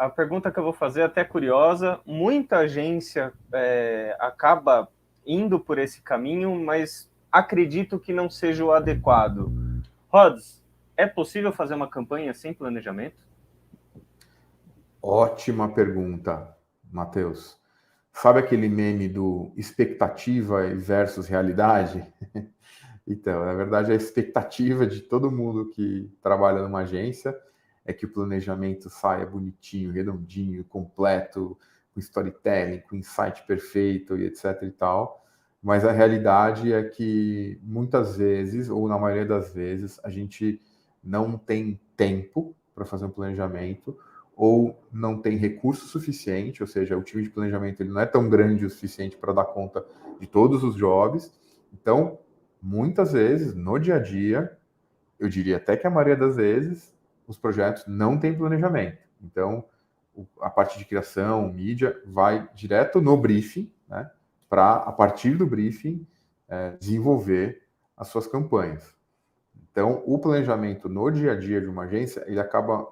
a pergunta que eu vou fazer é até curiosa. Muita agência acaba indo por esse caminho, mas acredito que não seja o adequado. Rods, é possível fazer uma campanha sem planejamento? Ótima pergunta, Matheus. Sabe aquele meme do expectativa versus realidade? Então, na verdade, a expectativa de todo mundo que trabalha numa agência é que o planejamento saia bonitinho, redondinho, completo, com storytelling, com insight perfeito e etc e tal. Mas a realidade é que muitas vezes, ou na maioria das vezes, a gente não tem tempo para fazer um planejamento ou não tem recurso suficiente, ou seja, o time de planejamento ele não é tão grande o suficiente para dar conta de todos os jobs. Então, muitas vezes, no dia a dia, eu diria até que a maioria das vezes, os projetos não têm planejamento. Então, a parte de criação, mídia, vai direto no briefing, né, para, a partir do briefing, desenvolver as suas campanhas. Então, o planejamento no dia a dia de uma agência, ele acaba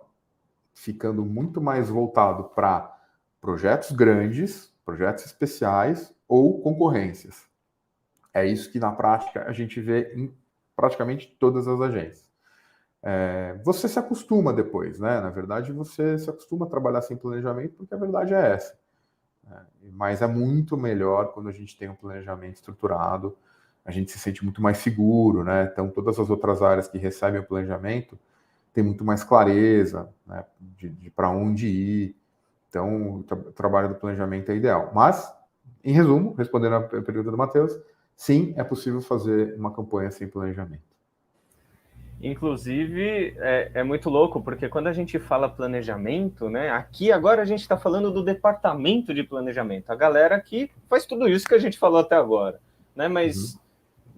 ficando muito mais voltado para projetos grandes, projetos especiais ou concorrências. É isso que, na prática, a gente vê em praticamente todas as agências. Você se acostuma depois, né? Na verdade, você se acostuma a trabalhar sem planejamento, porque a verdade é essa. Mas é muito melhor quando a gente tem um planejamento estruturado, a gente se sente muito mais seguro, né? Então, todas as outras áreas que recebem o planejamento têm muito mais clareza, né? De para onde ir. Então, o trabalho do planejamento é ideal. Mas, em resumo, respondendo a pergunta do Matheus, sim, é possível fazer uma campanha sem planejamento. Inclusive, é muito louco, porque quando a gente fala planejamento, né? Aqui agora a gente está falando do departamento de planejamento, a galera que faz tudo isso que a gente falou até agora, né? Mas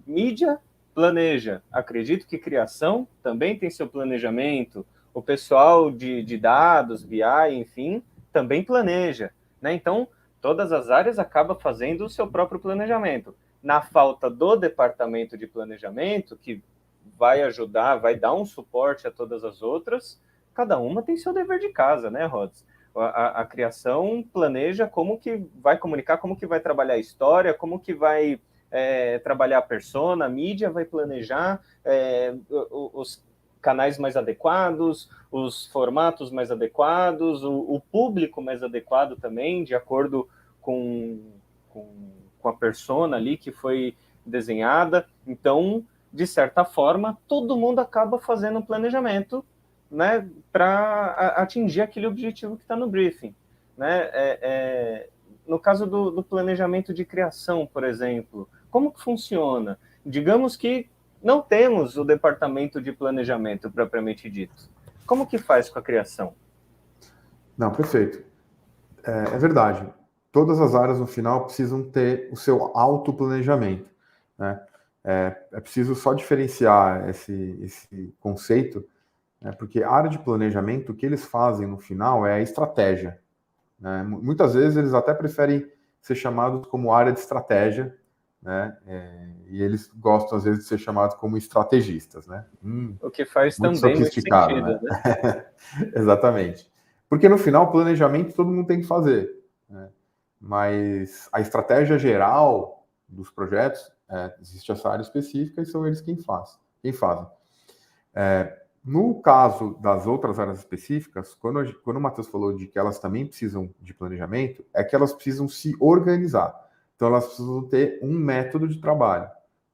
mídia planeja. Acredito que criação também tem seu planejamento. O pessoal de dados, BI, enfim, também planeja, né? Então, todas as áreas acabam fazendo o seu próprio planejamento. Na falta do departamento de planejamento, que vai ajudar, vai dar um suporte a todas as outras, cada uma tem seu dever de casa, né, Rods? A criação planeja como que vai comunicar, como que vai trabalhar a história, como que vai trabalhar a persona, a mídia vai planejar os canais mais adequados, os formatos mais adequados, o público mais adequado também, de acordo com a persona ali que foi desenhada. Então, de certa forma, todo mundo acaba fazendo um planejamento, né, para atingir aquele objetivo que está no briefing. Né? No caso do planejamento de criação, por exemplo, como que funciona? Digamos que não temos o departamento de planejamento propriamente dito. Como que faz com a criação? Não, perfeito. É verdade. Todas as áreas no final precisam ter o seu autoplanejamento, né? É preciso só diferenciar esse conceito, né? Porque a área de planejamento, o que eles fazem no final é a estratégia, né? Muitas vezes eles até preferem ser chamados como área de estratégia, né? E eles gostam às vezes de ser chamados como estrategistas, né? O que faz Muito também muito sofisticado, sentido, né? né? Exatamente. Porque no final, planejamento todo mundo tem que fazer, né? Mas a estratégia geral dos projetos, existe essa área específica e são eles quem fazem. No caso das outras áreas específicas, quando o Matheus falou de que elas também precisam de planejamento, é que elas precisam se organizar. Então, elas precisam ter um método de trabalho,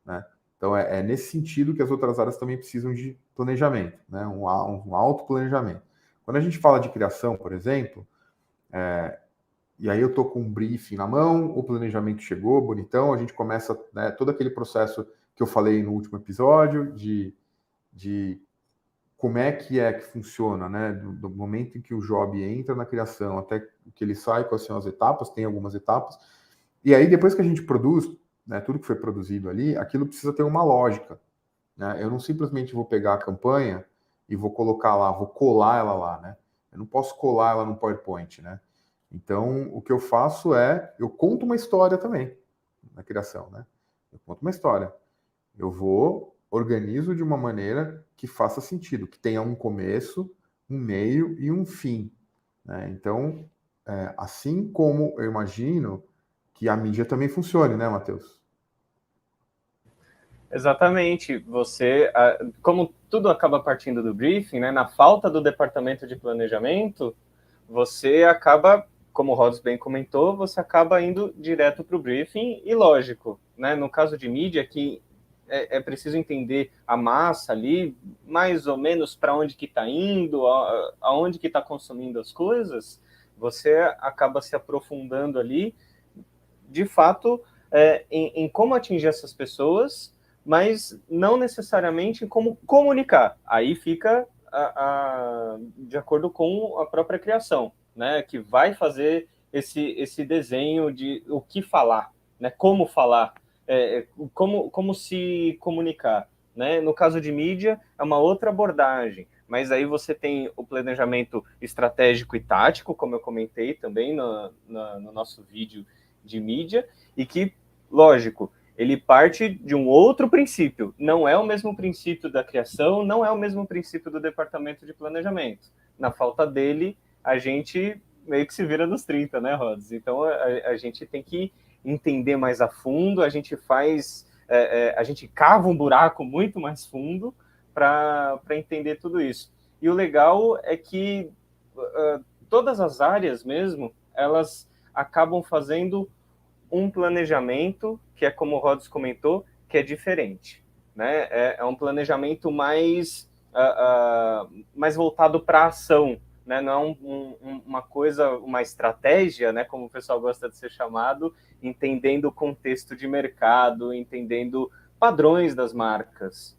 né? Então, é nesse sentido que as outras áreas também precisam de planejamento, né? Um autoplanejamento. Quando a gente fala de criação, por exemplo, e aí eu estou com um briefing na mão, o planejamento chegou, bonitão, a gente começa, né, todo aquele processo que eu falei no último episódio de como é que funciona, né? Do momento em que o job entra na criação até que ele sai, quais são as etapas, tem algumas etapas. E aí, depois que a gente produz, né, tudo que foi produzido ali, aquilo precisa ter uma lógica, né? Eu não simplesmente vou pegar a campanha e vou colocar lá, vou colar ela lá, né? Eu não posso colar ela no PowerPoint, né? Então, o que eu faço eu conto uma história também na criação, né? Eu conto uma história. Eu organizo de uma maneira que faça sentido, que tenha um começo, um meio e um fim. né? Então, assim como eu imagino que a mídia também funcione, né, Matheus? Exatamente. Você, como tudo acaba partindo do briefing, né, na falta do departamento de planejamento, você acaba, como o Rods bem comentou, você acaba indo direto para o briefing e lógico, né, no caso de mídia, que é preciso entender a massa ali, mais ou menos para onde que está indo, aonde que está consumindo as coisas, você acaba se aprofundando ali, de fato, em como atingir essas pessoas, mas não necessariamente em como comunicar. Aí fica de acordo com a própria criação, né? Que vai fazer esse desenho de o que falar, como falar, como se comunicar. Né? No caso de mídia, é uma outra abordagem, mas aí você tem o planejamento estratégico e tático, como eu comentei também no nosso vídeo de mídia, e que, lógico, ele parte de um outro princípio. Não é o mesmo princípio da criação, não é o mesmo princípio do departamento de planejamento. Na falta dele, a gente meio que se vira nos 30, né, Rods? Então, a gente tem que entender mais a fundo, a gente a gente cava um buraco muito mais fundo para entender tudo isso. E o legal é que todas as áreas mesmo, elas acabam fazendo um planejamento, que é como o Rods comentou, que é diferente. Né? É um planejamento mais voltado para a ação, né? Não é uma coisa, uma estratégia, né? Como o pessoal gosta de ser chamado, entendendo o contexto de mercado, entendendo padrões das marcas.